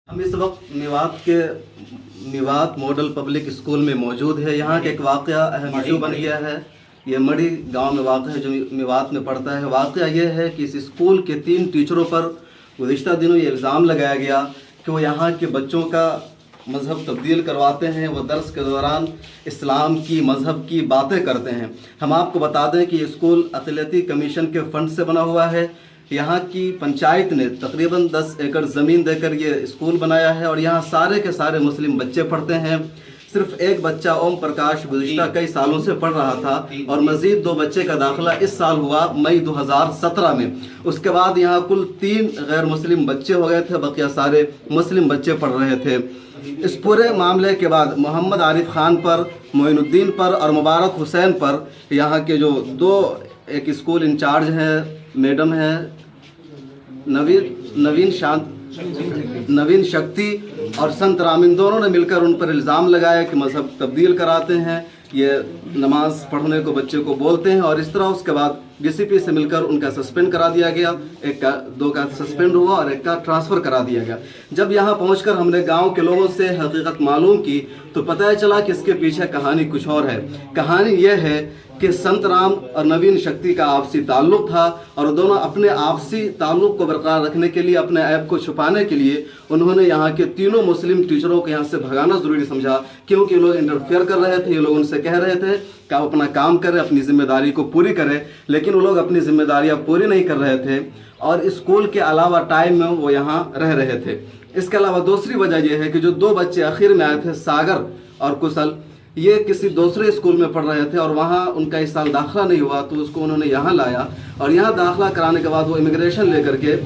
हम इस वक्त मेवात मॉडल पब्लिक स्कूल में मौजूद है। यहाँ का एक वाक़या अहम इशू बन गया है। ये मड़ी गांव में वाक़ है जो मेवात में पड़ता है। वाक़या ये है कि इस स्कूल के 3 टीचरों पर गुज़िश्ता दिनों ये इल्ज़ाम लगाया गया कि वो यहाँ के बच्चों का मज़हब तब्दील करवाते हैं। वो दर्स के दौरान इस्लाम की मज़हब की बातें करते हैं। हम आपको बता दें कि स्कूल अक़लियती कमीशन के फ़ंड से बना हुआ है। यहाँ की पंचायत ने तकरीबन 10 एकड़ ज़मीन देकर ये स्कूल बनाया है और यहाँ सारे के सारे मुस्लिम बच्चे पढ़ते हैं। सिर्फ एक बच्चा ओम प्रकाश गुज़िश्ता कई सालों से पढ़ रहा था और मज़ीद 2 बच्चे का दाखिला इस साल हुआ मई 2017 में। उसके बाद यहाँ कुल 3 गैर मुस्लिम बच्चे हो गए थे, बकिया सारे मुस्लिम बच्चे पढ़ रहे थे। इस पूरे मामले के बाद मोहम्मद आरिफ खान पर, मोइनुद्दीन पर और मुबारक हुसैन पर यहाँ के जो 2 एक स्कूल इंचार्ज हैं, मैडम हैं नवीन शक्ति और संत रामीन, दोनों ने मिलकर उन पर इल्ज़ाम लगाया कि मज़हब तब्दील कराते हैं, ये नमाज पढ़ने को बच्चे को बोलते हैं और इस तरह। उसके बाद डीसीपी से मिलकर उनका सस्पेंड करा दिया गया। 2 का सस्पेंड हुआ और 1 का ट्रांसफ़र करा दिया गया। जब यहाँ पहुंचकर हमने गांव के लोगों से हकीकत मालूम की तो पता चला कि इसके पीछे कहानी कुछ और है। कहानी यह है कि संत राम और नवीन शक्ति का आपसी ताल्लुक़ था और दोनों अपने आपसी ताल्लुक़ को बरकरार रखने के लिए, अपने ऐब को छुपाने के लिए उन्होंने यहाँ के तीनों मुस्लिम टीचरों को यहाँ से भगाना ज़रूरी समझा, क्योंकि लोग इंटरफेयर कर रहे थे। ये लोग उनसे कह रहे थे कि आप अपना काम करें, अपनी जिम्मेदारी को पूरी करें, लेकिन वो लोग अपनी जिम्मेदारियाँ पूरी नहीं कर रहे थे और स्कूल के अलावा टाइम में वो यहाँ रह रहे थे। इसके अलावा दूसरी वजह यह है कि जो 2 बच्चे आखिर में आए थे, सागर और कुशल, ये किसी दूसरे स्कूल में पढ़ रहे थे और वहाँ उनका इस साल दाखिला नहीं हुआ तो उसको उन्होंने यहाँ लाया और यहाँ दाखिला कराने के बाद वो इमिग्रेशन लेकर के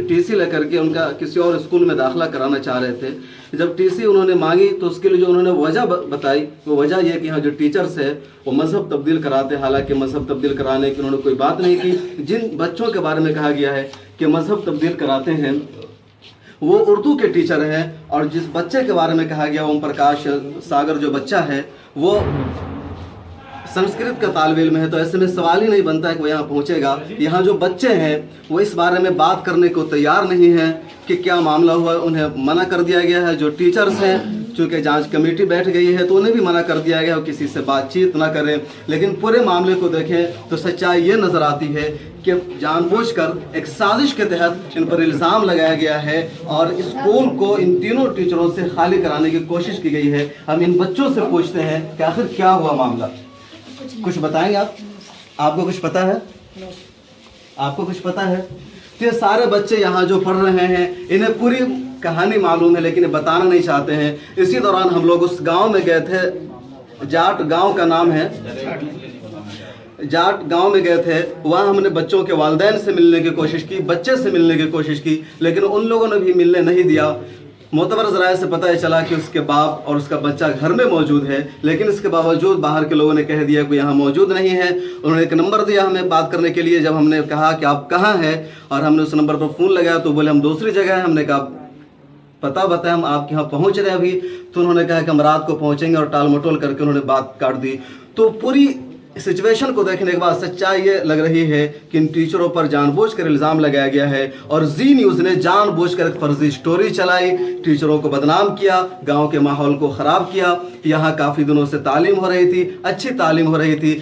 टीसी लेकर के उनका किसी और स्कूल में दाखिला कराना चाह रहे थे। जब टीसी उन्होंने मांगी तो उसके लिए जो उन्होंने वजह बताई वो वजह ये कि यहाँ जो टीचर्स है वो मज़हब तब्दील कराते, हालांकि मज़हब तब्दील कराने की उन्होंने कोई बात नहीं की। जिन बच्चों के बारे में कहा गया है कि मज़हब तब्दील कराते हैं वो उर्दू के टीचर हैं और जिस बच्चे के बारे में कहा गया ओम प्रकाश सागर जो बच्चा है वो संस्कृत का तालिब इल्म है। तो ऐसे में सवाल ही नहीं बनता है कि वो यहाँ पहुँचेगा। यहाँ जो बच्चे हैं वो इस बारे में बात करने को तैयार नहीं हैं कि क्या मामला हुआ, उन्हें मना कर दिया गया है। जो टीचर्स हैं, चूँकि जांच कमेटी बैठ गई है तो उन्हें भी मना कर दिया गया है किसी से बातचीत ना करें। लेकिन पूरे मामले को देखें तो सच्चाई ये नज़र आती है कि जानबूझकर एक साजिश के तहत इन पर इल्ज़ाम लगाया गया है और स्कूल को इन तीनों टीचरों से खाली कराने की कोशिश की गई है। हम इन बच्चों से पूछते हैं कि आखिर क्या हुआ मामला, कुछ बताएंगे आप? आपको कुछ पता है? आपको कुछ पता है? तो ये सारे बच्चे यहाँ जो पढ़ रहे हैं इन्हें पूरी कहानी मालूम है लेकिन बताना नहीं चाहते हैं। इसी दौरान हम लोग उस गांव में गए थे, जाट गांव का नाम है, जाट गांव में गए थे। वहाँ हमने बच्चों के वालिदैन से मिलने की कोशिश की, बच्चे से मिलने की कोशिश की, लेकिन उन लोगों ने भी मिलने नहीं दिया। मोतबर ज़राए से पता चला कि उसके बाप और उसका बच्चा घर में मौजूद है, लेकिन इसके बावजूद बाहर के लोगों ने कह दिया कि यहाँ मौजूद नहीं है। उन्होंने एक नंबर दिया हमें बात करने के लिए। जब हमने कहा कि आप कहाँ हैं और हमने उस नंबर पर फ़ोन लगाया तो बोले हम दूसरी जगह हैं। हमने कहा पता बताएं, हम आपके यहाँ पहुँच रहे अभी। तो उन्होंने कहा कि हम रात को पहुँचेंगे और टाल मटोल करके उन्होंने बात काट दी। तो पूरी सिचुएशन को देखने के बाद सच्चाई ये लग रही है कि इन टीचरों पर जानबूझकर इल्ज़ाम लगाया गया है और जी न्यूज़ ने जानबूझकर एक फर्जी स्टोरी चलाई, टीचरों को बदनाम किया, गांव के माहौल को ख़राब किया। यहाँ काफ़ी दिनों से तालीम हो रही थी, अच्छी तालीम हो रही थी।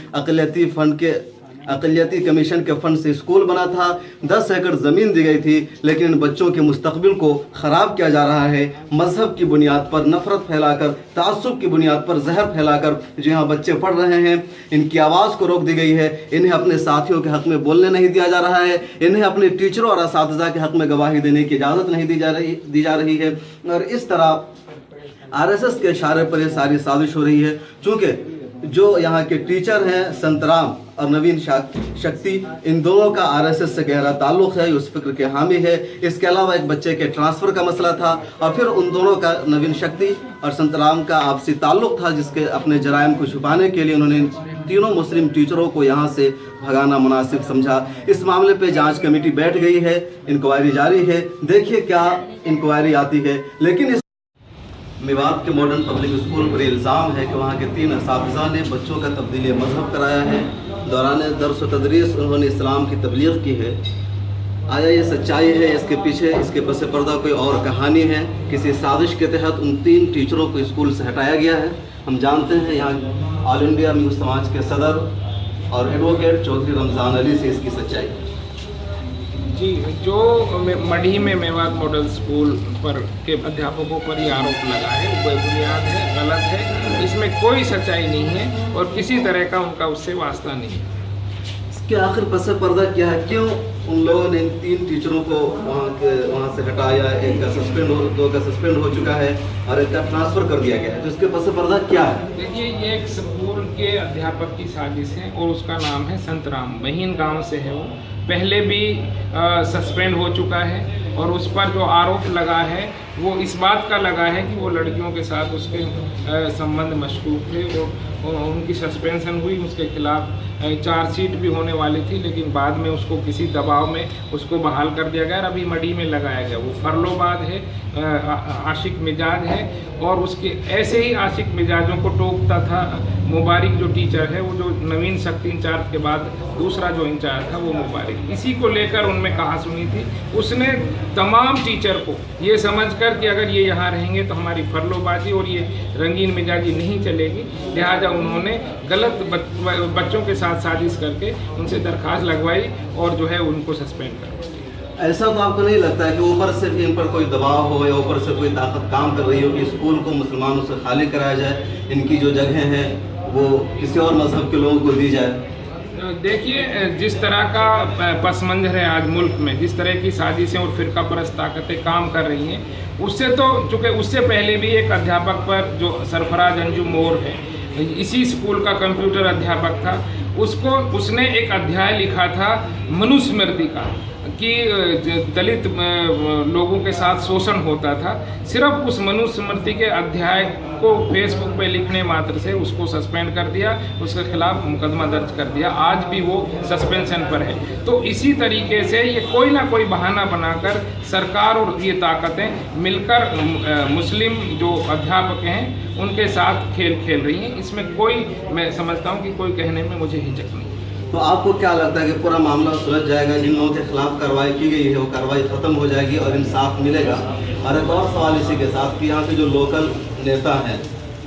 अक़लियती कमीशन के फंड से स्कूल बना था, 10 एकड़ ज़मीन दी गई थी, लेकिन इन बच्चों के मुस्तक़बिल को ख़राब किया जा रहा है। मज़हब की बुनियाद पर नफ़रत फैलाकर, तासुब की बुनियाद पर जहर फैलाकर जो यहाँ बच्चे पढ़ रहे हैं, इनकी आवाज़ को रोक दी गई है। इन्हें अपने साथियों के हक़ में बोलने नहीं दिया जा रहा है। इन्हें अपने टीचरों और असातिज़ा के हक़ में गवाही देने की इजाज़त नहीं दी जा रही है। और इस तरह RSS के इशारे पर यह सारी साजिश हो रही है। चूँकि जो यहाँ के टीचर हैं संत राम और नवीन शक्ति, इन दोनों का RSS से गहरा ताल्लुक़ है, उस फिक्र के हामी है। इसके अलावा एक बच्चे के ट्रांसफ़र का मसला था और फिर उन दोनों का, नवीन शक्ति और संत राम का आपसी ताल्लुक़ था, जिसके अपने जराइम को छुपाने के लिए उन्होंने तीनों मुस्लिम टीचरों को यहाँ से भगाना मुनासिब समझा। इस मामले पे जांच कमेटी बैठ गई है, इंक्वायरी जारी है, देखिए क्या इंक्वायरी आती है। लेकिन मेवात के मॉडर्न पब्लिक स्कूल पर इल्ज़ाम है कि वहाँ के 3 असातिज़ा ने बच्चों का तब्दीली मज़हब कराया है। दौरान दर्स व तदरीस उन्होंने इस्लाम की तबलीग की है। आया ये सच्चाई है, इसके पीछे इसके पस पर्दा कोई और कहानी है? किसी साजिश के तहत उन 3 टीचरों को स्कूल से हटाया गया है। हम जानते हैं यहाँ ऑल इंडिया मुस्लिम समाज के सदर और एडवोकेट चौधरी रमज़ान अली से इसकी सच्चाई। जी, जो मढ़ी में मेवात मॉडल स्कूल पर के अध्यापकों पर ये आरोप लगा है वो बेबुनियाद है, गलत है, इसमें कोई सच्चाई नहीं है और किसी तरह का उनका उससे वास्ता नहीं है। इसके आखिर पस पर्दा क्या है? क्यों उन लोगों ने इन 3 टीचरों को वहाँ से हटाया? एक का दो का सस्पेंड हो चुका है और एक का ट्रांसफ़र कर दिया गया है, तो इसके पस पर्दा क्या है? देखिए, ये एक स्कूल के अध्यापक की साजिश है और उसका नाम है संतराम, महीन गांव से है वो। पहले भी सस्पेंड हो चुका है और उस पर जो आरोप लगा है वो इस बात का लगा है कि वो लड़कियों के साथ उसके संबंध मशकूक थे। वो उनकी सस्पेंशन हुई, उसके खिलाफ चार्जशीट भी होने वाली थी, लेकिन बाद में उसको किसी दबाव में उसको बहाल कर दिया गया और अभी मढ़ी में लगाया गया। वो फरलोबाज है, आशिक मिजाज है और उसके ऐसे ही आशिक मिजाजों को टोकता था मुबारिक जो टीचर है, वो जो नवीन शक्ति इंचार्ज के बाद दूसरा जो इंचार्ज था वो मुबारिक। इसी को लेकर उनमें कहा सुनी थी। उसने तमाम टीचर को ये समझकर कि अगर ये यहाँ रहेंगे तो हमारी फरलोबाजी और ये रंगीन मिजाजी नहीं चलेगी, लिहाजा उन्होंने गलत बच्चों के साथ साजिश करके उनसे दरख्वास्त लगवाई और जो है उनको सस्पेंड कर दिया। ऐसा तो आपको नहीं लगता है कि ऊपर से भी इन पर कोई दबाव हो या ऊपर से कोई ताकत काम कर रही हो कि स्कूल को मुसलमानों से खाली कराया जाए, इनकी जो जगह हैं वो किसी और मजहब के लोगों को दी जाए? देखिए, जिस तरह का पस मंजर है आज मुल्क में, जिस तरह की साजिशें और फिरका परस्त ताकतें काम कर रही हैं, उससे तो चूँकि उससे पहले भी एक अध्यापक पर जो सरफराज अंजुम मोर है, इसी स्कूल का कंप्यूटर अध्यापक था, उसने एक अध्याय लिखा था मनुस्मृति का कि दलित लोगों के साथ शोषण होता था। सिर्फ उस मनुस्मृति के अध्याय को फेसबुक पे लिखने मात्र से उसको सस्पेंड कर दिया, उसके खिलाफ मुकदमा दर्ज कर दिया। आज भी वो सस्पेंशन पर है। तो इसी तरीके से ये कोई ना कोई बहाना बनाकर सरकार और ये ताकतें मिलकर मुस्लिम जो अध्यापक हैं उनके साथ खेल रही हैं। इसमें कोई, मैं समझता हूँ कि कोई कहने में मुझे हिचक नहीं। तो आपको क्या लगता है कि पूरा मामला सुलझ जाएगा? जिन लोगों के खिलाफ कार्रवाई की गई है वो कार्रवाई खत्म हो जाएगी और इंसाफ मिलेगा? और एक और सवाल इसी के साथ कि यहाँ के जो लोकल नेता हैं,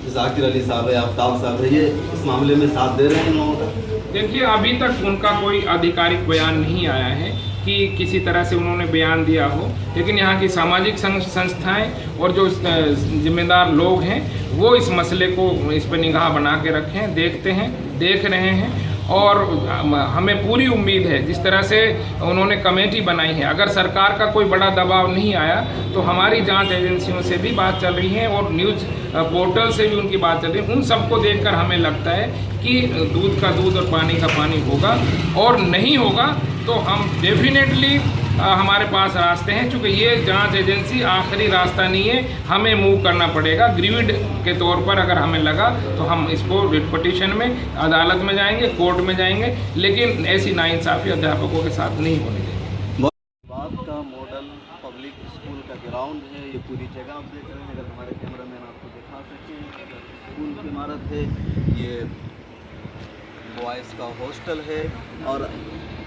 जाकिर अली साहब है, आफ्ताब साहब है, ये इस मामले में साथ दे रहे हैं इन लोगों का? देखिए, अभी तक उनका कोई आधिकारिक बयान नहीं आया है कि किसी तरह से उन्होंने बयान दिया हो, लेकिन यहाँ की सामाजिक संस्थाएं और जो जिम्मेदार लोग हैं वो इस मसले को इस पर निगाह बना के रखें, देख रहे हैं। और हमें पूरी उम्मीद है, जिस तरह से उन्होंने कमेटी बनाई है, अगर सरकार का कोई बड़ा दबाव नहीं आया तो हमारी जांच एजेंसियों से भी बात चल रही है और न्यूज़ पोर्टल से भी उनकी बात चल रही है। उन सबको देखकर हमें लगता है कि दूध का दूध और पानी का पानी होगा, और नहीं होगा तो हम डेफिनेटली हमारे पास रास्ते हैं। चूँकि ये जांच एजेंसी आखिरी रास्ता नहीं है, हमें मूव करना पड़ेगा। ग्रीविड के तौर पर अगर हमें लगा तो हम इसको रिट पिटीशन में अदालत में जाएंगे, कोर्ट में जाएंगे, लेकिन ऐसी नाइंसाफ़ी अध्यापकों के साथ नहीं होने देंगे। बात का मॉडल पब्लिक स्कूल का ग्राउंड है, ये पूरी जगह आप देख रहे हैं। अगर हमारे कैमरामैन आपको दिखा सकें, स्कूल की इमारत है, ये बॉयज़ का हॉस्टल है और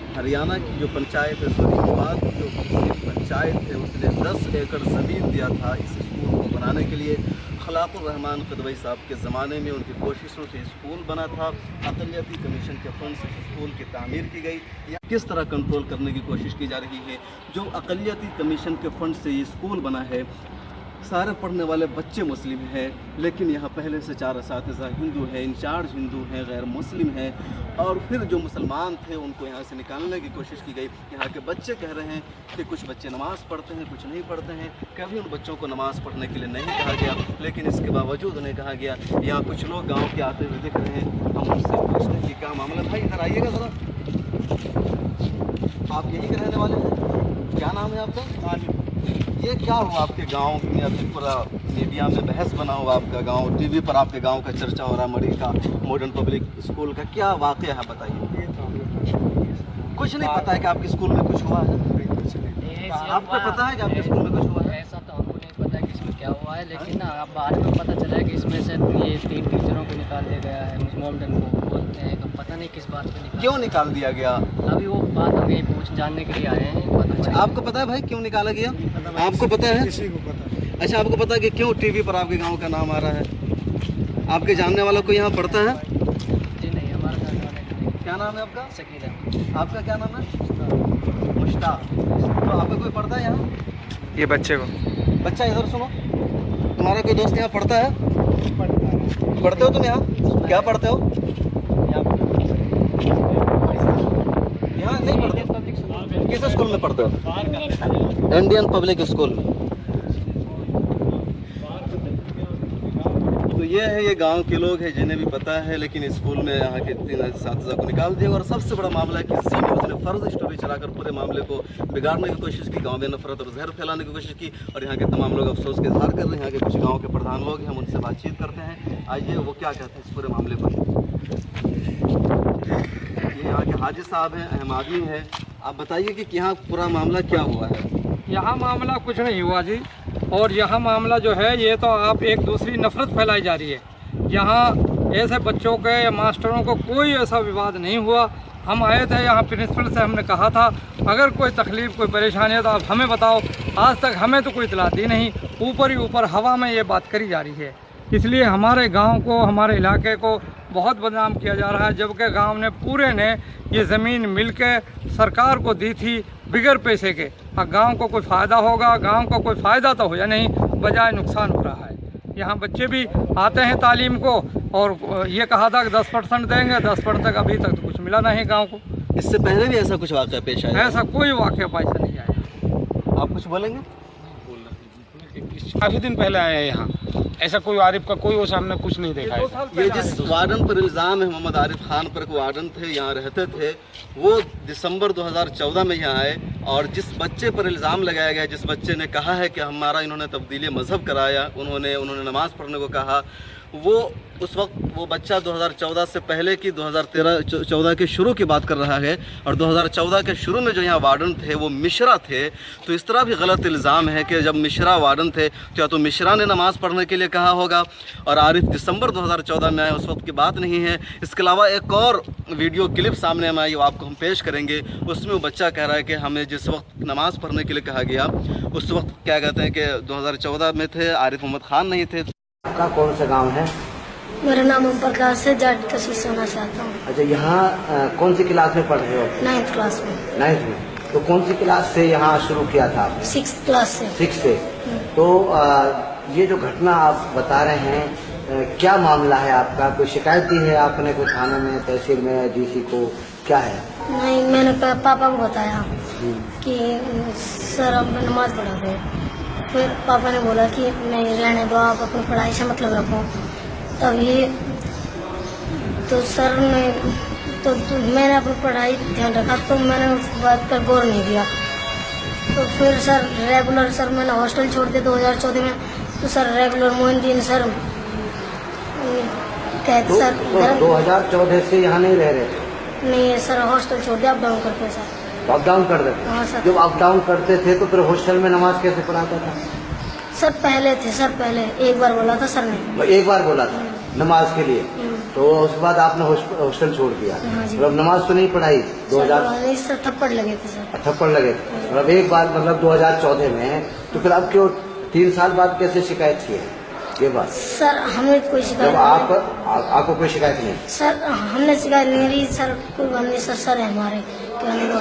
हरियाणा की जो पंचायत है, फरीदाबाद की जो मुस्लिम पंचायत है, उसने 10 एकड़ ज़मीन दिया था इस स्कूल को बनाने के लिए। खलाकुर रहमान कदवई साहब के ज़माने में उनकी कोशिशों से स्कूल बना था। अक़लियती कमीशन के फंड से स्कूल की तामीर की गई। या किस तरह कंट्रोल करने की कोशिश की जा रही है? जो अक़लियती कमीशन के फंड से ये स्कूल बना है, सारे पढ़ने वाले बच्चे मुस्लिम हैं, लेकिन यहाँ पहले से 4 असातिज़ा हिंदू हैं, इंचार्ज हिंदू हैं, गैर मुस्लिम हैं, और फिर जो मुसलमान थे उनको यहाँ से निकालने की कोशिश की गई। यहाँ के बच्चे कह रहे हैं कि कुछ बच्चे नमाज़ पढ़ते हैं, कुछ नहीं पढ़ते हैं। कभी उन बच्चों को नमाज़ पढ़ने के लिए नहीं कहा गया, लेकिन इसके बावजूद उन्हें कहा गया। यहाँ कुछ लोग गाँव के आते हुए दिख रहे हैं, हम उनसे पूछते हैं कि क्या मामला। भाई इधर आइएगा ज़रा, आप यहीं के रहने वाले हैं? क्या नाम है आपका? ये क्या हुआ आपके गांव में? अभी पूरा मीडिया में बहस बना हुआ आपका गांव, टीवी पर आपके गांव का चर्चा हो रहा, मढ़ी का मॉडर्न पब्लिक स्कूल का क्या वाक़या है, बताइए। कुछ नहीं पता है कि आपके स्कूल में कुछ हुआ है? आपको पता है कि आपके स्कूल में कुछ हुआ है? ऐसा तो हमको नहीं पता कि इसमें क्या हुआ है, लेकिन ना अब बाद में पता चला है कि इसमें से ये 3 टीचरों को निकाल दिया गया है। मॉडर्न को बोलते हैं, तो पता नहीं किस बात पर क्यों निकाल दिया गया। अभी वो बात हम यही जानने के लिए आए हैं, पता अच्छा, आपको पता है भाई क्यों निकाला गया? आपको पता है? किसी को पता। अच्छा, आपको पता है कि क्यों टीवी पर आपके गांव का नाम आ रहा है? आपके जानने वाला कोई यहाँ पढ़ता है? जी नहीं, हमारा घर वाले का नहीं। क्या नाम है आपका? शकील है। आपका क्या नाम है? मुश्ताक। तो आपका कोई पढ़ता है यहाँ? ये बच्चे को बच्चा इधर सुनो, तुम्हारा कोई दोस्त यहाँ पढ़ता है? पढ़ते हो तुम यहाँ? क्या पढ़ते हो? यहाँ नहीं पढ़ते? किस स्कूल में पढ़ते हो? इंडियन पब्लिक स्कूल में। तो ये है, ये गांव के लोग हैं जिन्हें भी पता है, लेकिन स्कूल में यहाँ के 3 असातिज़ा को निकाल दिया। और सबसे बड़ा मामला है कि जी न्यूज़ ने फर्ज स्टोरी चलाकर पूरे मामले को बिगाड़ने की कोशिश की, गांव में नफरत और जहर फैलाने की कोशिश की। और यहाँ के तमाम लोग अफसोस के इजहार कर रहे हैं। यहाँ के कुछ गाँव के प्रधान लोग हैं, हम उनसे बातचीत करते हैं। आइए वो क्या कहते हैं इस पूरे मामले पर। ये यहाँ के हाजी साहब हैं, अहम आदमी है। आप बताइए कि यहाँ पूरा मामला क्या हुआ है? यहाँ मामला कुछ नहीं हुआ जी। और यहाँ मामला जो है, ये तो आप एक दूसरी नफरत फैलाई जा रही है। यहाँ ऐसे बच्चों के या मास्टरों को कोई ऐसा विवाद नहीं हुआ। हम आए थे यहाँ, प्रिंसिपल से हमने कहा था अगर कोई तकलीफ़ कोई परेशानी है तो आप हमें बताओ। आज तक हमें तो कोई इतला दी नहीं, ऊपर ही ऊपर हवा में ये बात करी जा रही है। इसलिए हमारे गांव को, हमारे इलाके को बहुत बदनाम किया जा रहा है। जबकि गांव ने पूरे ने ये ज़मीन मिलके सरकार को दी थी बिगर पैसे के। और गांव को कोई फ़ायदा होगा? गांव को कोई फ़ायदा तो होया नहीं, बजाय नुकसान हो रहा है। यहाँ बच्चे भी आते हैं तालीम को, और ये कहा था कि 10% देंगे, 10% तक अभी तक तो कुछ मिला नहीं गाँव को। इससे पहले भी ऐसा कुछ वाक़या पेश आया? ऐसा कोई वाक़या पैसा नहीं आया। आप कुछ बोलेंगे? काफ़ी दिन पहले आया है यहाँ, ऐसा कोई आरिफ का कोई वो सामने कुछ नहीं देखा है। ये जिस वार्डन पर इल्ज़ाम है मोहम्मद आरिफ खान पर, को वार्डन थे, यहाँ रहते थे, वो दिसंबर 2014 में यहाँ आए। और जिस बच्चे पर इल्ज़ाम लगाया गया, जिस बच्चे ने कहा है कि हमारा इन्होंने तब्दीली मज़हब कराया, उन्होंने नमाज़ पढ़ने को कहा, वो उस वक्त वो बच्चा 2014 से पहले की 2013-14 के शुरू की बात कर रहा है। और 2014 के शुरू में जो यहाँ वार्डन थे वो मिश्रा थे। तो इस तरह भी गलत इल्ज़ाम है कि जब मिश्रा वार्डन थे तो या तो मिश्रा ने नमाज़ पढ़ने के लिए कहा होगा, और आरिफ दिसंबर 2014 में आए, उस वक्त की बात नहीं है। इसके अलावा एक और वीडियो क्लिप सामने में आई, वो आपको हम पेश करेंगे। उसमें वो बच्चा कह रहा है कि हमें जिस वक्त नमाज़ पढ़ने के लिए कहा गया, उस वक्त क्या कहते हैं कि 2014 में थे, आरिफ मोहम्मद खान नहीं थे। आपका कौन सा गांव है? मेरा नाम ओम प्रकाश है, जाट कशिश होना चाहता हूँ। अच्छा, यहाँ कौन सी क्लास में पढ़ रहे हो? 9th क्लास में। 9th में। तो कौन सी क्लास से यहाँ शुरू किया था आपने? 6th क्लास से। 6th से। तो ये जो घटना आप बता रहे हैं, क्या मामला है आपका? कोई शिकायत दी है आपने कोई थाने में, तहसील में, डीसी को? क्या है? नहीं, मैंने पापा को बताया कि सर हम नमाज पढ़ा रहे। फिर पापा ने बोला कि नहीं रहने दो, आप अपनी पढ़ाई से मतलब रखो। तभी तो सर ने तो मैंने अपनी पढ़ाई ध्यान रखा, तो मैंने उस बात पर गौर नहीं दिया। तो फिर सर रेगुलर सर मैंने हॉस्टल छोड़ दिया 2014 में। तो सर रेगुलर मोइनुद्दीन सर कहते सर 2014 से यहाँ नहीं रह रहे? नहीं सर, हॉस्टल छोड़ दिया, अप डाउन करते सर। अप डाउन कर देते? हाँ सर। जब अप डाउन करते थे तो फिर हॉस्टल में नमाज कैसे पढ़ाता था? सर पहले थे, सर पहले एक बार बोला था सर ने। एक बार बोला था नमाज के लिए, तो उसके बाद आपने हॉस्टल छोड़ दिया। हाँ जी। मतलब नमाज तो नहीं पढ़ाई? 2000 नहीं सर, थप्पड़ लगे थे सर। थप्पड़ लगे थे, मतलब एक बार, मतलब 2014 में। तो फिर अब क्यों 3 साल बाद कैसे शिकायत की है ये बात? सर हमें कोई शिकायत जब आपको कोई शिकायत नहीं? सर हमने शिकायत नहीं ली सर, कोई बात नहीं सर, सर है हमारे कहने को।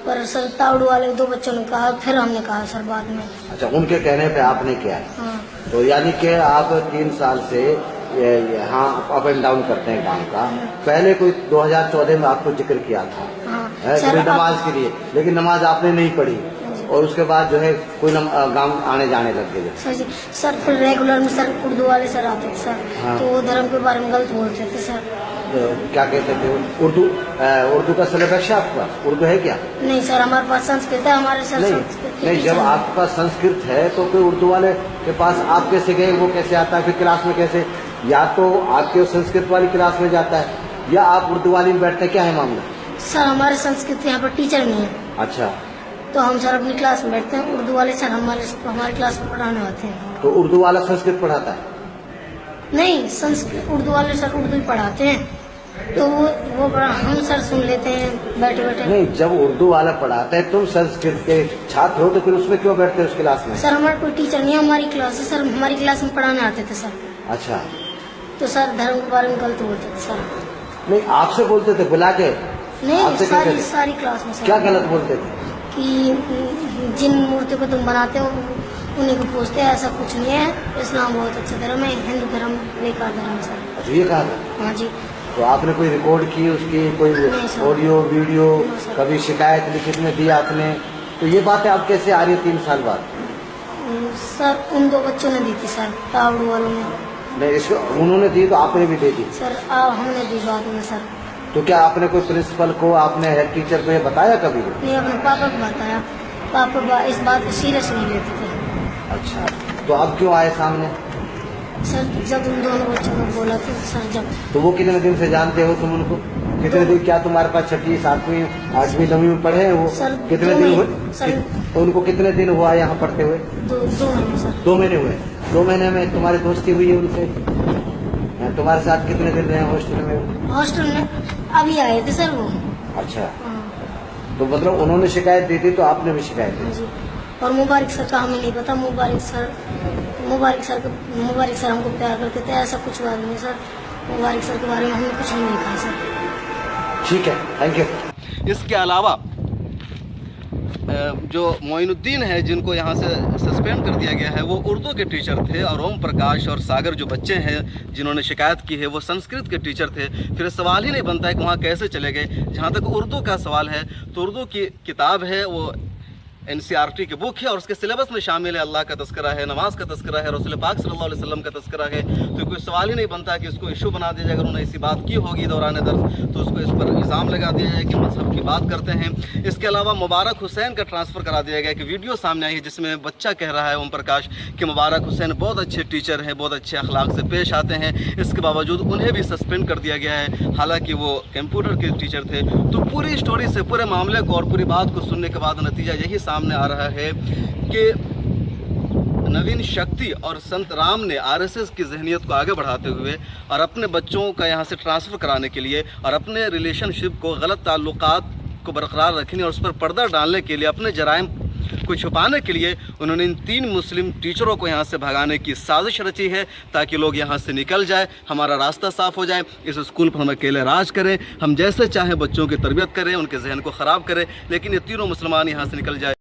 पर सर तावड़ू वाले 2 बच्चों ने कहा, फिर हमने कहा सर बाद में। अच्छा, उनके कहने पे आपने किया है? हाँ। तो यानी कि आप 3 साल से यहाँ अप एंड डाउन करते हैं गाँव का। पहले कोई 2014 में आपको जिक्र किया था नमाज के लिए, लेकिन नमाज आपने नहीं पढ़ी, और उसके बाद जो है कोई गाँव आने जाने लग गए। सर जी, सर फिर रेगुलर में सर उर्दू वाले सर आते थे सर। हाँ। तो वो धर्म के बारे में गलत बोलते थे सर। क्या कहते थे? उर्दू का सिलेबस है आपका? उर्दू है क्या? नहीं सर, हमारे पास संस्कृत है, हमारे सर नहीं, जब आपके पास संस्कृत है तो फिर उर्दू वाले के पास आप कैसे गए? वो कैसे आता है फिर क्लास में? कैसे? या तो आपके संस्कृत वाली क्लास में जाता है, या आप उर्दू वाली में बैठते हैं? क्या है मामला? सर हमारे संस्कृत यहाँ पर टीचर नहीं है। अच्छा, तो हम सर अपनी क्लास में बैठते हैं, उर्दू वाले सर हमारी क्लास में पढ़ाने आते हैं। तो उर्दू वाला संस्कृत पढ़ाता है? नहीं, संस्कृत उर्दू वाले सर उर्दू ही पढ़ाते हैं। तो वो बड़ा हम सर सुन लेते हैं बैठे बैठे। नहीं, जब उर्दू वाला पढ़ाता है, तुम संस्कृत के छात्र हो, तो फिर उसमें क्यों बैठते हो उस क्लास में? सर हमारा कोई टीचर नहीं है, हमारी क्लास है सर, हमारी क्लास में पढ़ाने आते थे सर। अच्छा, तो सर धर्म के बारे में गलत बोलते थे सर। नहीं आपसे बोलते थे बुला के? नहीं, आपसे कहते थे? सारी क्लास में सर। क्या गलत बोलते थे? कि जिन मूर्तियों को तुम बनाते हो उन्हीं को पूछते हैं, ऐसा कुछ नहीं है, इस्लाम बहुत अच्छा धर्म है, हिंदू धर्म बेकार धर्म है सर। अच्छा, ये कहा था? हाँ जी। तो आपने कोई रिकॉर्ड की उसकी, कोई नहीं सर। ऑडियो वीडियो, नहीं सर। कभी शिकायत लिखित में दी आपने? तो ये बातें अब कैसे आ रही है 3 साल बाद? सर उन 2 बच्चों ने दी थी सर, तावड़ू वालों ने। नहीं, इसको उन्होंने दी तो आपने भी दे दी? सर हमने दी बाद में सर। तो क्या आपने कोई प्रिंसिपल को, आपने हेड टीचर को ये बताया कभी? नहीं, अपने पापा को बताया, पापा इस बात को सीरियस नहीं लेते थे। अच्छा, तो अब क्यों आए सामने? सर जब उन दोनों बच्चों को बोला था सर, जब तो वो कितने दिन से जानते हो तुम उनको? कितने दिन? क्या तुम्हारे पास 6वीं 7वीं 8वीं 9वीं में पढ़े हैं वो? सर, कितने 2 दिन हुए महीने सर। तो उनको कितने दिन हुआ यहाँ पढ़ते हुए? 2 महीने सर। 2 महीने हुए। 2 महीने में तुम्हारी दोस्ती हुई है उनसे? तुम्हारे साथ कितने दिन रहे हॉस्टल में? हॉस्टल में अभी आए थे सर वो। अच्छा, हाँ तो मतलब उन्होंने शिकायत दी थी तो आपने भी शिकायत दी? जी। और मुबारक सर का हमें नहीं पता, मुबारक सर हमको प्यार करते थे, ऐसा कुछ बात नहीं सर। मुबारक सर के बारे में हमने कुछ नहीं लिखा है सर। ठीक है, थैंक यू। इसके अलावा जो मोइनुद्दीन है, जिनको यहाँ से सस्पेंड कर दिया गया है, वो उर्दू के टीचर थे, और ओम प्रकाश और सागर जो बच्चे हैं जिन्होंने शिकायत की है, वो संस्कृत के टीचर थे। फिर सवाल ही नहीं बनता है कि वहाँ कैसे चले गए। जहाँ तक उर्दू का सवाल है, तो उर्दू की किताब है, वो NCERT की बुक है, और उसके सिलेबस में शामिल है अल्लाह का तस्करा है, नमाज का तस्करा है, रसूल पाक सल्लल्लाहु अलैहि वसल्लम का तस्करा है। तो कोई सवाल ही नहीं बनता कि इसको इशू बना दिया जाए। अगर उन्होंने ऐसी बात की होगी दौरान दर्स, तो उसको इस पर इल्ज़ाम लगा दिया जाए कि मजहब की बात करते हैं। इसके अलावा मुबारक हुसैन का ट्रांसफ़र करा दिया गया कि वीडियो सामने आई है जिसमें बच्चा कह रहा है ओम प्रकाश कि मुबारक हुसैन बहुत अच्छे टीचर हैं, बहुत अच्छे अखलाक से पेश आते हैं। इसके बावजूद उन्हें भी सस्पेंड कर दिया गया है, हालांकि वो कंप्यूटर के टीचर थे। तो पूरी स्टोरी से, पूरे मामले को और पूरी बात को सुनने के बाद नतीजा यही सामने आ रहा है कि नवीन शक्ति और संत राम ने RSS की जहनियत को आगे बढ़ाते हुए और अपने बच्चों का यहाँ से ट्रांसफ़र कराने के लिए और अपने रिलेशनशिप को, गलत ताल्लुकात को बरकरार रखने और उस पर पर्दा डालने के लिए, अपने जराइम को छुपाने के लिए उन्होंने इन 3 मुस्लिम टीचरों को यहाँ से भगाने की साजिश रची है, ताकि लोग यहाँ से निकल जाए, हमारा रास्ता साफ़ हो जाए, इस स्कूल पर हम अकेले राज करें, हम जैसे चाहें बच्चों की तरबियत करें, उनके जहन को ख़राब करें, लेकिन ये तीनों मुसलमान यहाँ से निकल जाए।